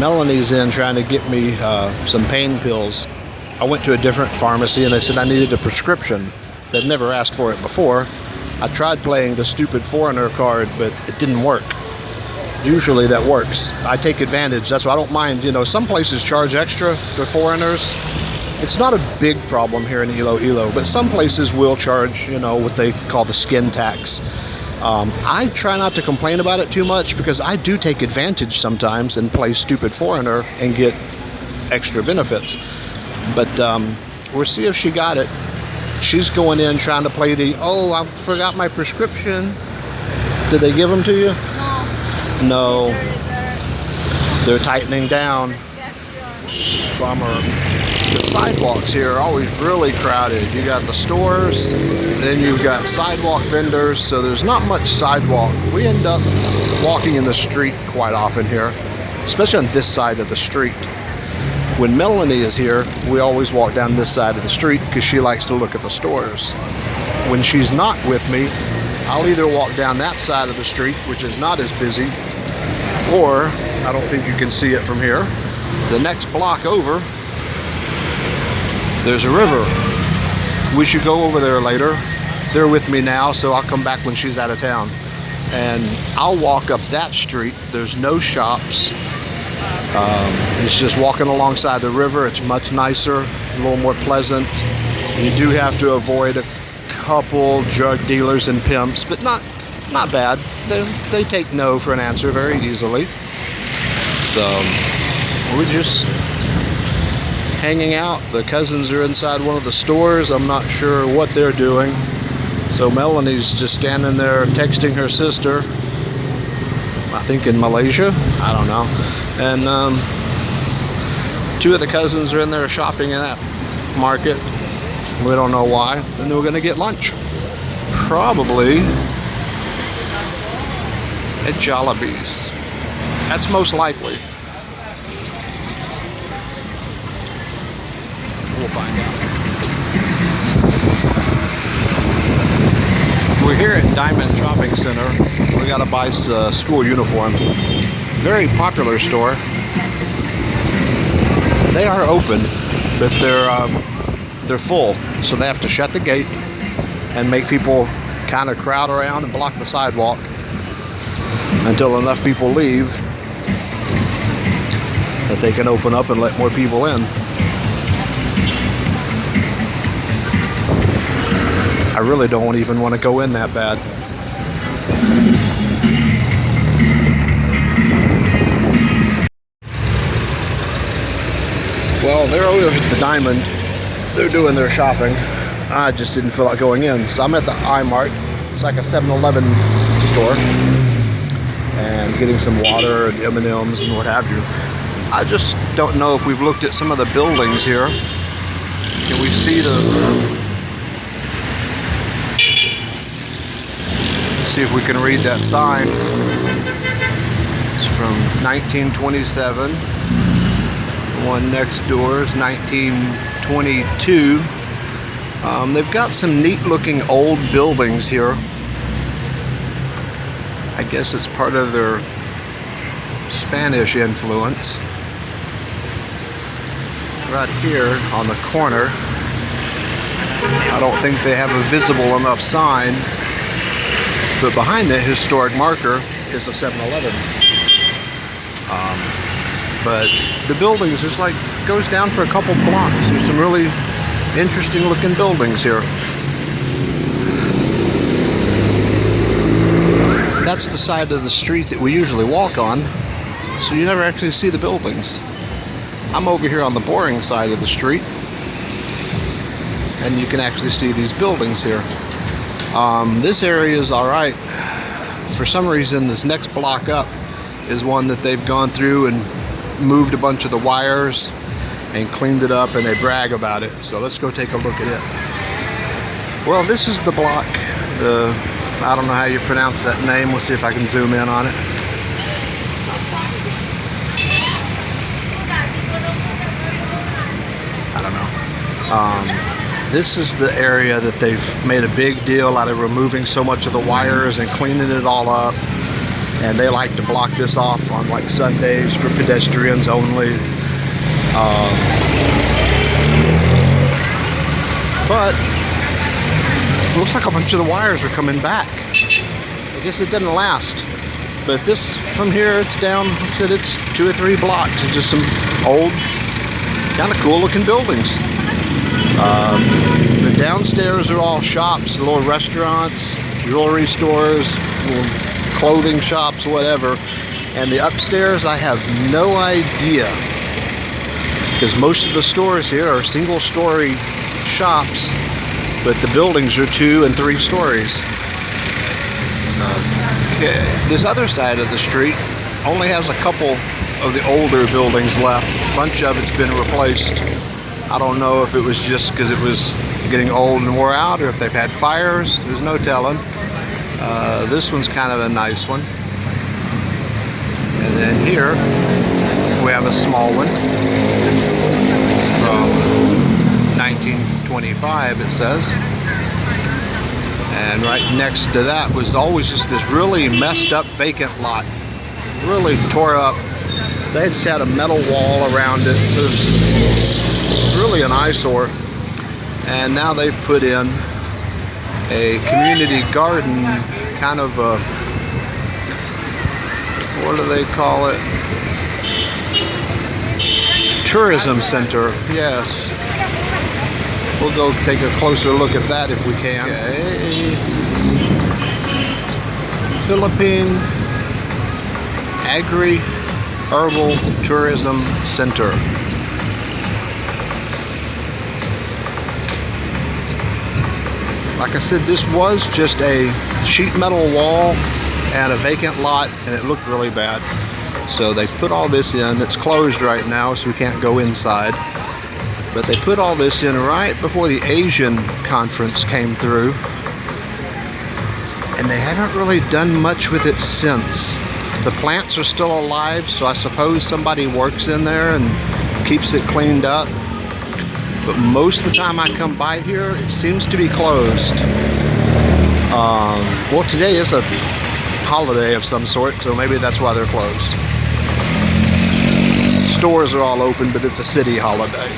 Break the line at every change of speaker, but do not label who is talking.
Melanie's in trying to get me some pain pills. I went to a different pharmacy and they said I needed a prescription. They've never asked for it before. I tried playing the stupid foreigner card, but it didn't work. Usually that works. I take advantage. That's why I don't mind. You know, some places charge extra for foreigners. It's not a big problem here in Iloilo, but some places will charge, you know, what they call the skin tax. I try not to complain about it too much because I do take advantage sometimes and play stupid foreigner and get extra benefits. But we'll see if she got it. She's going in trying to play the, oh, I forgot my prescription. Did they give them to you? No. They're tightening down. Bummer. The sidewalks here are always really crowded. You got the stores, then you've got sidewalk vendors, so there's not much sidewalk. We end up walking in the street quite often here, especially on this side of the street. When Melanie is here, we always walk down this side of the street because she likes to look at the stores. When she's not with me, I'll either walk down that side of the street, which is not as busy, or, I don't think you can see it from here, the next block over, there's a river. We should go over there later. They're with me now, so I'll come back when she's out of town. And I'll walk up that street. There's no shops. It's just walking alongside the river. It's much nicer, a little more pleasant. You do have to avoid a couple drug dealers and pimps, but not bad. They take no for an answer very easily. So we're just hanging out. The cousins are inside one of the stores. I'm not sure what they're doing. So Melanie's just standing there texting her sister, I think in Malaysia, I don't know. And two of the cousins are in there shopping in that market. We don't know why. And then we're gonna get lunch. Probably at Jollibee's. That's most likely. We'll find out. We're here at Diamond Shopping Center. We gotta buy a school uniform. Very popular store. They are open, but they're full, so they have to shut the gate and make people kind of crowd around and block the sidewalk until enough people leave that they can open up and let more people in. I really don't even want to go in that bad. Well, they're over at the Diamond. They're doing their shopping. I just didn't feel like going in. So I'm at the iMart. It's like a 7-Eleven store. And getting some water and M&Ms and what have you. I just don't know if we've looked at some of the buildings here. Can we see see if we can read that sign. It's from 1927. The one next door is 1922. They've got some neat looking old buildings here. I guess it's part of their Spanish influence. Right here on the corner, I don't think they have a visible enough sign, but behind the historic marker is a 7-Eleven. But the buildings, just like, goes down for a couple blocks. There's some really interesting looking buildings here. That's the side of the street that we usually walk on, so you never actually see the buildings. I'm over here on the boring side of the street, and you can actually see these buildings here. This area is alright. For some reason, this next block up is one that they've gone through and moved a bunch of the wires and cleaned it up, and they brag about it. So let's go take a look at it. Well, this is the block. I don't know how you pronounce that name. We'll see if I can zoom in on it. I don't know. This is the area that they've made a big deal out of removing so much of the wires and cleaning it all up. and they like to block this off on like Sundays for pedestrians only. But it looks like a bunch of the wires are coming back. I guess it didn't last. But this, from here, it's down, like I said, it's 2 or 3 blocks. It's just some old, kind of cool looking buildings. The downstairs are all shops, little restaurants, jewelry stores, little clothing shops, whatever. And the upstairs, I have no idea. Because most of the stores here are single-story shops, but the buildings are 2 and 3 stories. So, okay. This other side of the street only has a couple of the older buildings left. A bunch of it's been replaced. I don't know if it was just because it was getting old and wore out, or if they've had fires. There's no telling. This one's kind of a nice one. And then here we have a small one from 1925, it says. And right next to that was always just this really messed up vacant lot. Really tore up. They just had a metal wall around it. It was really an eyesore. And now they've put in a community garden, kind of a, what do they call it? Tourism center, yes. We'll go take a closer look at that if we can. Okay. Philippine Agri-Herbal Tourism Center. Like I said, this was just a sheet metal wall and a vacant lot, and it looked really bad. So they put all this in. It's closed right now, so we can't go inside. But they put all this in right before the Asian conference came through. And they haven't really done much with it since. The plants are still alive, so I suppose somebody works in there and keeps it cleaned up. But most of the time I come by here, it seems to be closed. Well, today is a holiday of some sort, so maybe that's why they're closed. Stores are all open, but it's a city holiday.